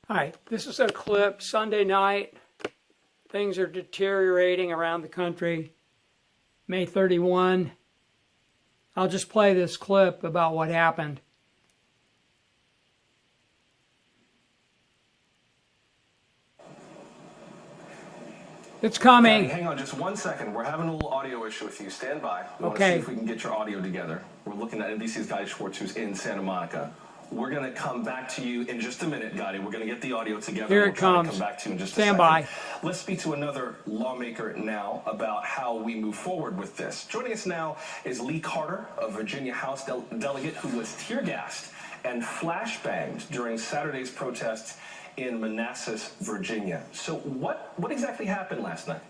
Hi, this is a clip Sunday night. Things are deteriorating around the country. May 31. I'll just play this clip about what happened. It's coming. Patty, hang on just 1 second. We're having a little audio issue with you. Stand by. We want to Okay. see if we can get your audio together. We're looking at NBC's Gotti Schwartz, who's in Santa Monica. We're going to come back to you in just a minute, Gotti. We're going to get the audio together. Here We'll it try to comes. come back to you in just a Stand second. by. Let's speak to another lawmaker now about how we move forward with this. Joining us now is Lee Carter, a Virginia House delegate who was tear-gassed and flashbanged during Saturday's protests in Manassas, Virginia. So what exactly happened last night?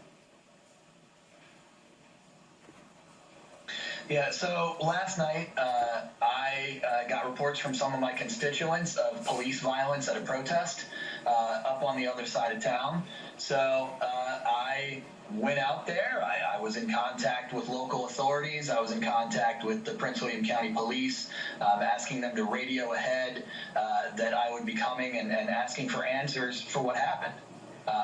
Yeah, so last night I got reports from some of my constituents of police violence at a protest up on the other side of town. So I went out there. I was in contact with local authorities. I was in contact with the Prince William County Police, asking them to radio ahead that I would be coming and asking for answers for what happened.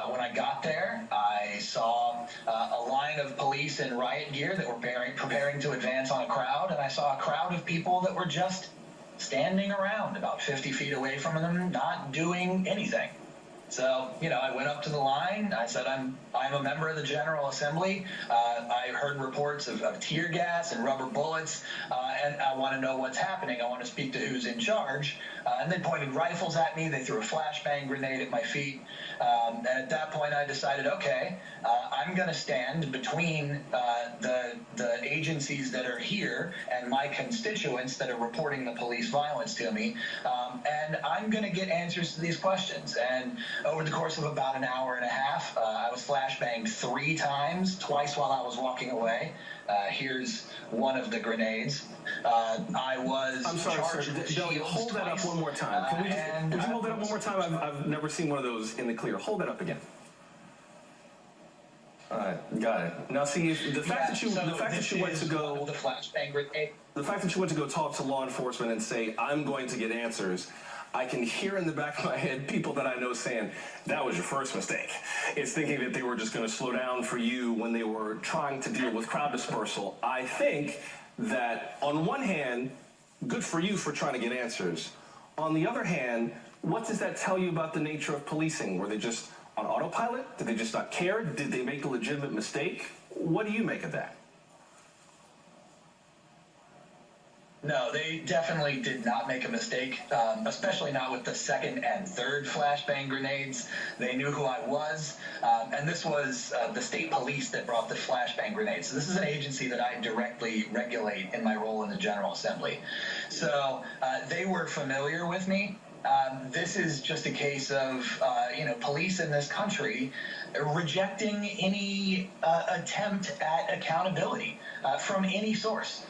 When I got there, I saw a line of police in riot gear that were preparing to advance on a crowd, and I saw a crowd of people that were just standing around about 50 feet away from them, not doing anything. So, I went up to the line. I said, I'm a member of the General Assembly. I heard reports of tear gas and rubber bullets, and I want to know what's happening. I want to speak to who's in charge. And they pointed rifles at me. They threw a flashbang grenade at my feet. And at that point, I decided, okay, I'm going to stand between the agencies that are here and my constituents that are reporting the police violence to me, and I'm going to get answers to these questions. And over the course of about an hour and a half, I was flashbanged 3 times, twice while I was walking away. Here's one of the grenades. I was I'm sorry, charged sir. with Delia, shields hold that up twice. one more time. Can we And would you hold that up one more time? I've never seen one of those in the clear. Hold that up again. All right, got it. Now, see, the fact that you went to go, the flashbang grenade. the fact that you went to go talk to law enforcement and say, "I'm going to get answers," I can hear in the back of my head people that I know saying, "That was your first mistake." It's thinking that they were just going to slow down for you when they were trying to deal with crowd dispersal. I think that on one hand, good for you for trying to get answers. On the other hand, what does that tell you about the nature of policing? Were they just on autopilot? Did they just not care? Did they make a legitimate mistake? What do you make of that? No, they definitely did not make a mistake, especially not with the second and third flashbang grenades. They knew who I was, and this was the state police that brought the flashbang grenades. So this is an agency that I directly regulate in my role in the General Assembly. So they were familiar with me. This is just a case of, police in this country rejecting any attempt at accountability from any source.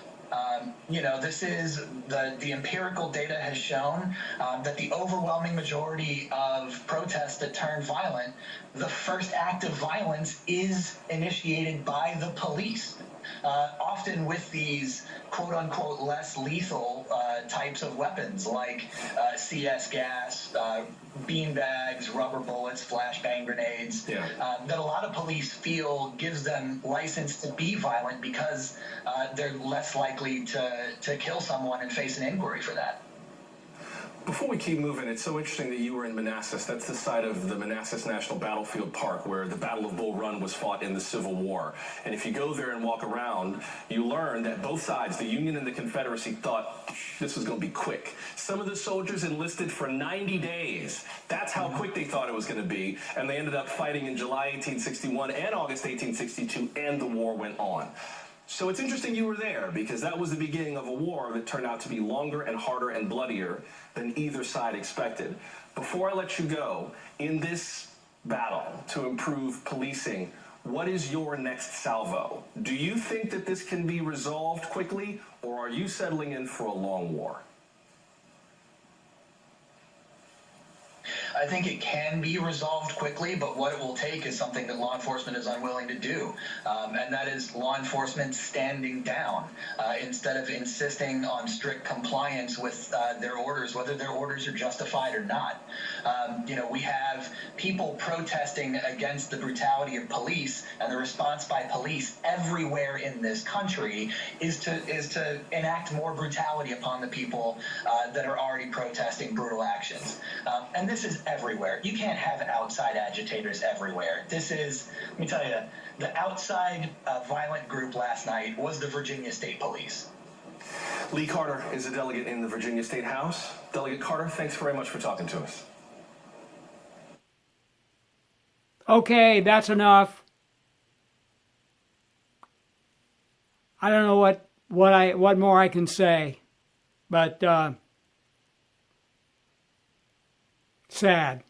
This is the empirical data has shown that the overwhelming majority of protests that turn violent, the first act of violence is initiated by the police. Often with these quote-unquote less lethal types of weapons like CS gas, beanbags, rubber bullets, flashbang grenades, that a lot of police feel gives them license to be violent because they're less likely to kill someone and face an inquiry for that. Before we keep moving, it's so interesting that you were in Manassas. That's the site of the Manassas National Battlefield Park where the Battle of Bull Run was fought in the Civil War. And if you go there and walk around, you learn that both sides, the Union and the Confederacy, thought this was going to be quick. Some of the soldiers enlisted for 90 days. That's how quick they thought it was going to be. And they ended up fighting in July 1861 and August 1862, and the war went on. So it's interesting you were there because that was the beginning of a war that turned out to be longer and harder and bloodier than either side expected. Before I let you go, in this battle to improve policing, what is your next salvo? Do you think that this can be resolved quickly, or are you settling in for a long war? I think it can be resolved quickly, but what it will take is something that law enforcement is unwilling to do, and that is law enforcement standing down instead of insisting on strict compliance with their orders, whether their orders are justified or not. We have people protesting against the brutality of police, and the response by police everywhere in this country is to enact more brutality upon the people that are already protesting brutal actions. And this is everywhere. You can't have outside agitators everywhere. This is, let me tell you, the outside violent group last night was the Virginia State Police. Lee Carter is a delegate in the Virginia State House. Delegate Carter, thanks very much for talking to us. Okay, that's enough. I don't know what more I can say, but sad.